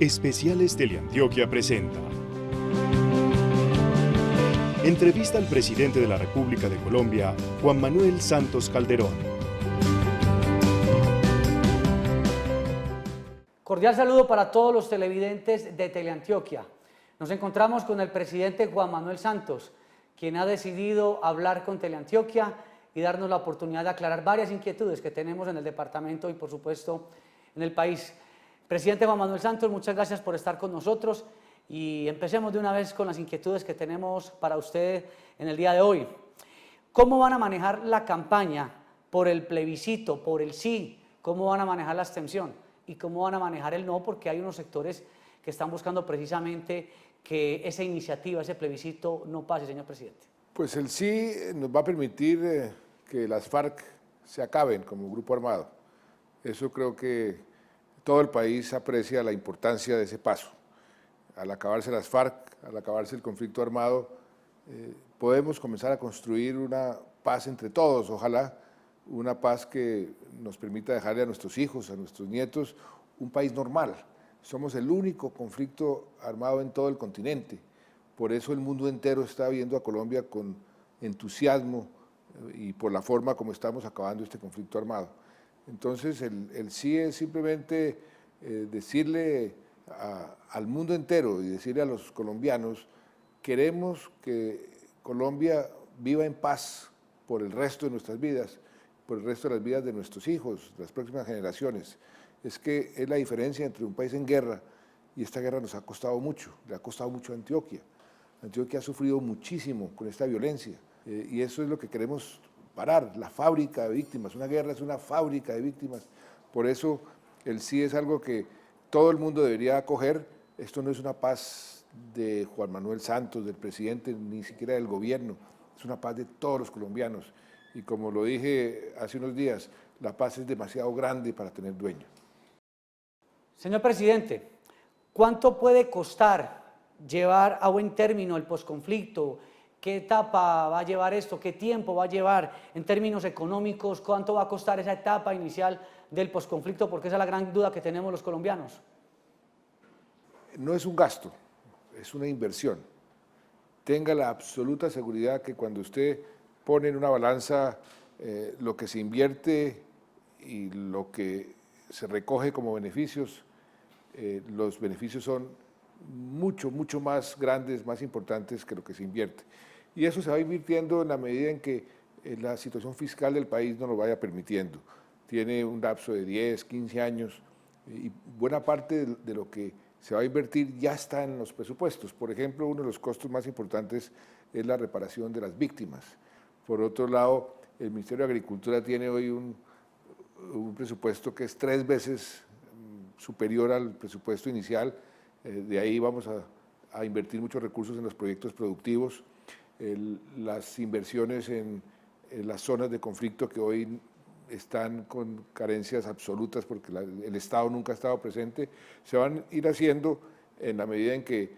Especiales Teleantioquia presenta. Entrevista al presidente de la República de Colombia, Juan Manuel Santos Calderón. Cordial saludo para todos los televidentes de Teleantioquia. Nos encontramos con el presidente Juan Manuel Santos, quien ha decidido hablar con Teleantioquia y darnos la oportunidad de aclarar varias inquietudes que tenemos en el departamento y por supuesto en el país. Presidente Juan Manuel Santos, muchas gracias por estar con nosotros y empecemos de una vez con las inquietudes que tenemos para usted en el día de hoy. ¿Cómo van a manejar la campaña por el plebiscito, por el sí? ¿Cómo van a manejar la abstención? ¿Y cómo van a manejar el no? Porque hay unos sectores que están buscando precisamente que esa iniciativa, ese plebiscito no pase, señor presidente. Pues el sí nos va a permitir que las FARC se acaben como grupo armado. Eso creo que todo el país aprecia la importancia de ese paso. Al acabarse las FARC, al acabarse el conflicto armado, podemos comenzar a construir una paz entre todos, ojalá, una paz que nos permita dejarle a nuestros hijos, a nuestros nietos, un país normal. Somos el único conflicto armado en todo el continente. Por eso el mundo entero está viendo a Colombia con entusiasmo y por la forma como estamos acabando este conflicto armado. Entonces el sí es simplemente decirle al mundo entero y decirle a los colombianos, queremos que Colombia viva en paz por el resto de nuestras vidas, por el resto de las vidas de nuestros hijos, de las próximas generaciones. Es que es la diferencia entre un país en guerra y esta guerra nos ha costado mucho, le ha costado mucho a Antioquia. Antioquia ha sufrido muchísimo con esta violencia y eso es lo que queremos parar, la fábrica de víctimas. Una guerra es una fábrica de víctimas. Por eso el sí es algo que todo el mundo debería acoger. Esto no es una paz de Juan Manuel Santos, del presidente, ni siquiera del gobierno. Es una paz de todos los colombianos. Y como lo dije hace unos días, la paz es demasiado grande para tener dueño. Señor presidente, ¿cuánto puede costar llevar a buen término el posconflicto? ¿Qué etapa va a llevar esto? ¿Qué tiempo va a llevar en términos económicos? ¿Cuánto va a costar esa etapa inicial del posconflicto? Porque esa es la gran duda que tenemos los colombianos. No es un gasto, es una inversión. Tenga la absoluta seguridad que cuando usted pone en una balanza lo que se invierte y lo que se recoge como beneficios, los beneficios son mucho más grandes, más importantes que lo que se invierte. Y eso se va invirtiendo en la medida en que la situación fiscal del país nos lo vaya permitiendo. Tiene un lapso de 10, 15 años y buena parte de lo que se va a invertir ya está en los presupuestos. Por ejemplo, uno de los costos más importantes es la reparación de las víctimas. Por otro lado, el Ministerio de Agricultura tiene hoy un presupuesto que es 3 veces superior al presupuesto inicial. De ahí vamos a invertir muchos recursos en los proyectos productivos, las inversiones en las zonas de conflicto que hoy están con carencias absolutas porque el Estado nunca ha estado presente, se van a ir haciendo en la medida en que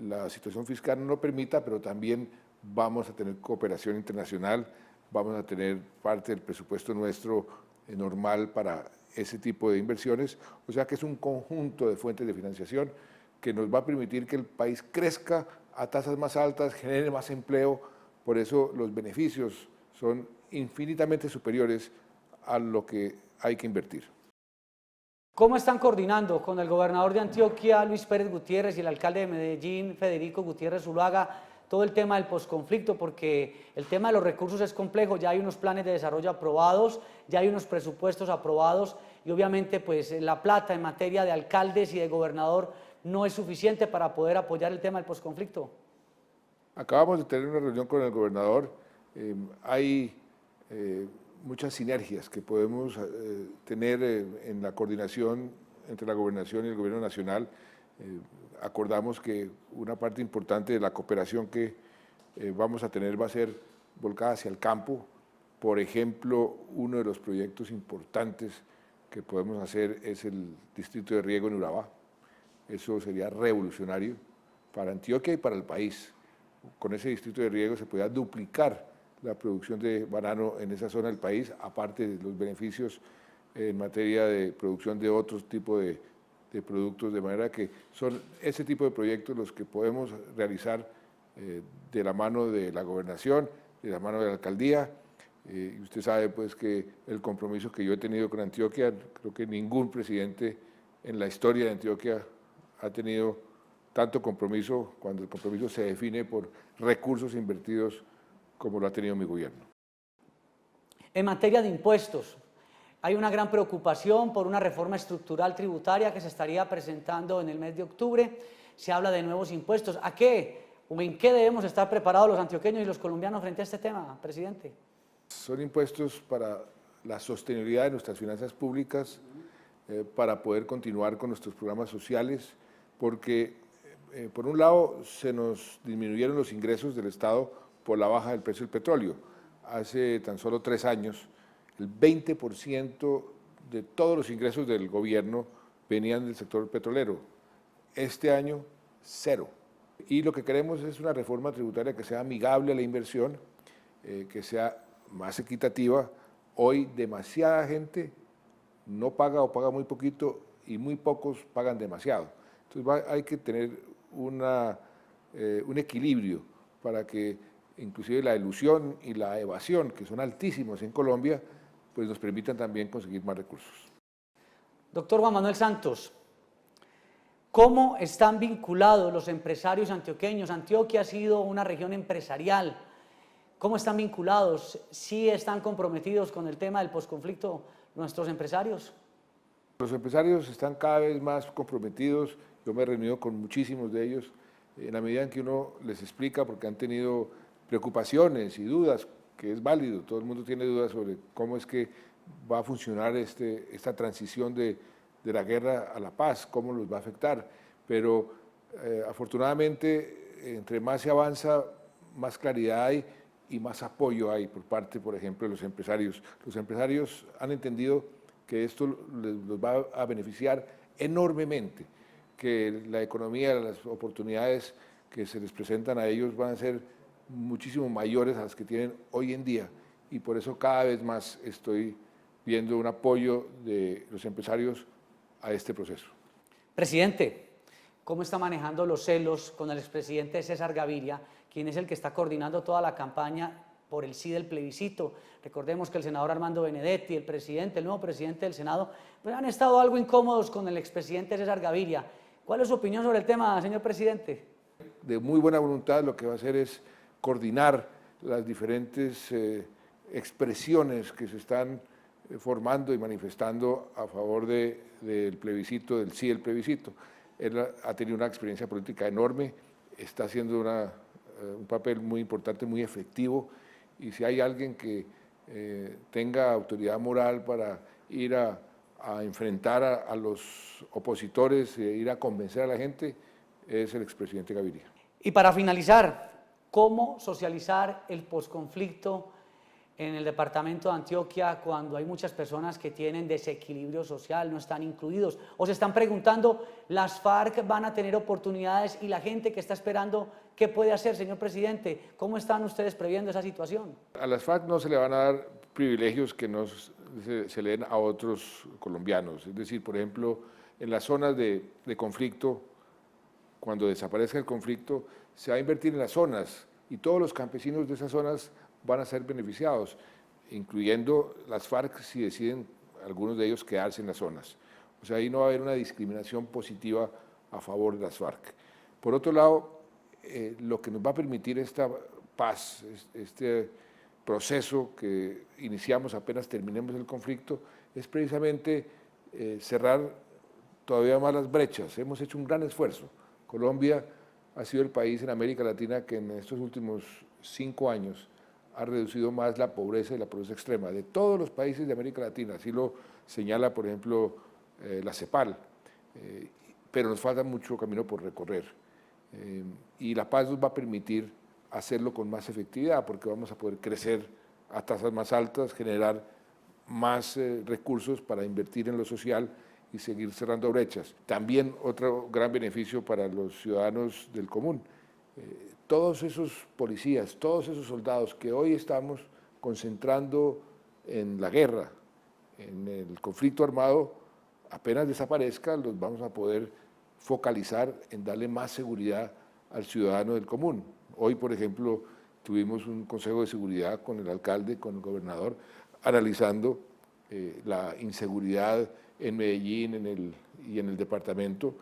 la situación fiscal no lo permita, pero también vamos a tener cooperación internacional, vamos a tener parte del presupuesto nuestro normal para ese tipo de inversiones, o sea que es un conjunto de fuentes de financiación que nos va a permitir que el país crezca a tasas más altas, genere más empleo, por eso los beneficios son infinitamente superiores a lo que hay que invertir. ¿Cómo están coordinando con el gobernador de Antioquia, Luis Pérez Gutiérrez, y el alcalde de Medellín, Federico Gutiérrez Zuluaga, todo el tema del posconflicto? Porque el tema de los recursos es complejo, ya hay unos planes de desarrollo aprobados, ya hay unos presupuestos aprobados y obviamente pues la plata en materia de alcaldes y de gobernador no es suficiente para poder apoyar el tema del posconflicto. Acabamos de tener una reunión con el gobernador, hay muchas sinergias que podemos tener en la coordinación entre la gobernación y el gobierno nacional. Acordamos que una parte importante de la cooperación que vamos a tener va a ser volcada hacia el campo. Por ejemplo, uno de los proyectos importantes que podemos hacer es el distrito de riego en Urabá. Eso sería revolucionario para Antioquia y para el país. Con ese distrito de riego se podría duplicar la producción de banano en esa zona del país, aparte de los beneficios en materia de producción de otros tipos de de productos, de manera que son ese tipo de proyectos los que podemos realizar de la mano de la gobernación, de la mano de la alcaldía. Y usted sabe pues que el compromiso que yo he tenido con Antioquia, creo que ningún presidente en la historia de Antioquia ha tenido tanto compromiso cuando el compromiso se define por recursos invertidos como lo ha tenido mi gobierno. En materia de impuestos, hay una gran preocupación por una reforma estructural tributaria que se estaría presentando en el mes de octubre. Se habla de nuevos impuestos. ¿A qué o en qué debemos estar preparados los antioqueños y los colombianos frente a este tema, presidente? Son impuestos para la sostenibilidad de nuestras finanzas públicas, para poder continuar con nuestros programas sociales, porque por un lado se nos disminuyeron los ingresos del Estado por la baja del precio del petróleo. Hace tan solo 3 años, el 20% de todos los ingresos del gobierno venían del sector petrolero. Este año, 0. Y lo que queremos es una reforma tributaria que sea amigable a la inversión, que sea más equitativa. Hoy demasiada gente no paga o paga muy poquito y muy pocos pagan demasiado. Entonces hay que tener un equilibrio para que inclusive la elusión y la evasión, que son altísimos en Colombia, pues nos permitan también conseguir más recursos. Doctor Juan Manuel Santos, ¿cómo están vinculados los empresarios antioqueños? Antioquia ha sido una región empresarial. ¿Cómo están vinculados? ¿Sí están comprometidos con el tema del posconflicto nuestros empresarios? Los empresarios están cada vez más comprometidos. Yo me he reunido con muchísimos de ellos en la medida en que uno les explica, porque han tenido preocupaciones y dudas, que es válido. Todo el mundo tiene dudas sobre cómo es que va a funcionar esta transición de la guerra a la paz, cómo los va a afectar. Pero afortunadamente, entre más se avanza, más claridad hay y más apoyo hay por parte, por ejemplo, de los empresarios. Los empresarios han entendido que esto los va a beneficiar enormemente, que la economía, las oportunidades que se les presentan a ellos van a ser muchísimo mayores a las que tienen hoy en día, y por eso cada vez más estoy viendo un apoyo de los empresarios a este proceso. Presidente, ¿cómo está manejando los celos con el expresidente César Gaviria, quien es el que está coordinando toda la campaña por el sí del plebiscito? Recordemos que el senador Armando Benedetti, el nuevo presidente del Senado, pues han estado algo incómodos con el expresidente César Gaviria. ¿Cuál es su opinión sobre el tema, señor presidente? De muy buena voluntad, lo que va a hacer es coordinar las diferentes expresiones que se están formando y manifestando a favor del plebiscito, del sí del plebiscito. Él ha tenido una experiencia política enorme, está haciendo un papel muy importante, muy efectivo, y si hay alguien que tenga autoridad moral para ir a enfrentar a los opositores, ir a convencer a la gente, es el expresidente Gaviria. Y para finalizar, ¿cómo socializar el posconflicto en el departamento de Antioquia cuando hay muchas personas que tienen desequilibrio social, no están incluidos? ¿O se están preguntando, las FARC van a tener oportunidades y la gente que está esperando, qué puede hacer, señor presidente? ¿Cómo están ustedes previendo esa situación? A las FARC no se le van a dar privilegios que no se le den a otros colombianos. Es decir, por ejemplo, en las zonas de conflicto, cuando desaparezca el conflicto, se va a invertir en las zonas y todos los campesinos de esas zonas van a ser beneficiados, incluyendo las FARC si deciden algunos de ellos quedarse en las zonas. O sea, ahí no va a haber una discriminación positiva a favor de las FARC. Por otro lado, lo que nos va a permitir esta paz, este proceso que iniciamos apenas terminemos el conflicto, es precisamente cerrar todavía más las brechas. Hemos hecho un gran esfuerzo. Colombia ha sido el país en América Latina que en estos últimos 5 años ha reducido más la pobreza y la pobreza extrema de todos los países de América Latina. Así lo señala, por ejemplo, la CEPAL. Pero nos falta mucho camino por recorrer. Y la paz nos va a permitir hacerlo con más efectividad, porque vamos a poder crecer a tasas más altas, generar más recursos para invertir en lo social y seguir cerrando brechas. También otro gran beneficio para los ciudadanos del común. Todos esos policías, todos esos soldados que hoy estamos concentrando en la guerra, en el conflicto armado, apenas desaparezca, los vamos a poder focalizar en darle más seguridad al ciudadano del común. Hoy, por ejemplo, tuvimos un consejo de seguridad con el alcalde, con el gobernador, analizando la inseguridad en Medellín y en el departamento.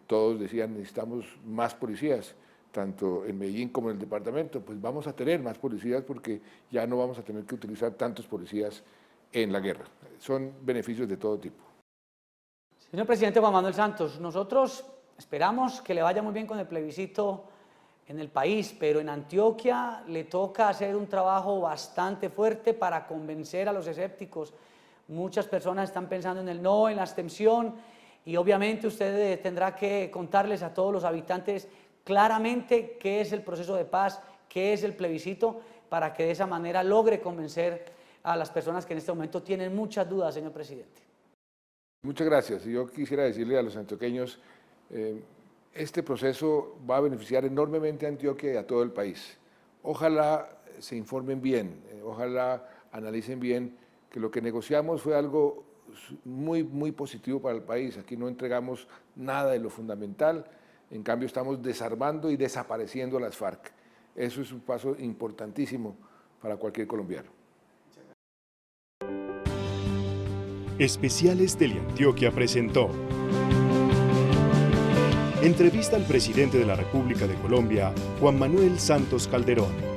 Todos decían, necesitamos más policías, tanto en Medellín como en el departamento. Pues vamos a tener más policías porque ya no vamos a tener que utilizar tantos policías en la guerra. Son beneficios de todo tipo. Señor presidente Juan Manuel Santos, nosotros esperamos que le vaya muy bien con el plebiscito en el país, pero en Antioquia le toca hacer un trabajo bastante fuerte para convencer a los escépticos. Muchas personas están pensando en el no, en la abstención, y obviamente usted tendrá que contarles a todos los habitantes claramente qué es el proceso de paz, qué es el plebiscito, para que de esa manera logre convencer a las personas que en este momento tienen muchas dudas, señor presidente. Muchas gracias. Yo quisiera decirle a los antioqueños, este proceso va a beneficiar enormemente a Antioquia y a todo el país. Ojalá se informen bien, ojalá analicen bien que lo que negociamos fue algo muy positivo para el país. Aquí no entregamos nada de lo fundamental, en cambio estamos desarmando y desapareciendo a las FARC. Eso es un paso importantísimo para cualquier colombiano. Especiales Teleantioquia presentó entrevista al presidente de la República de Colombia, Juan Manuel Santos Calderón.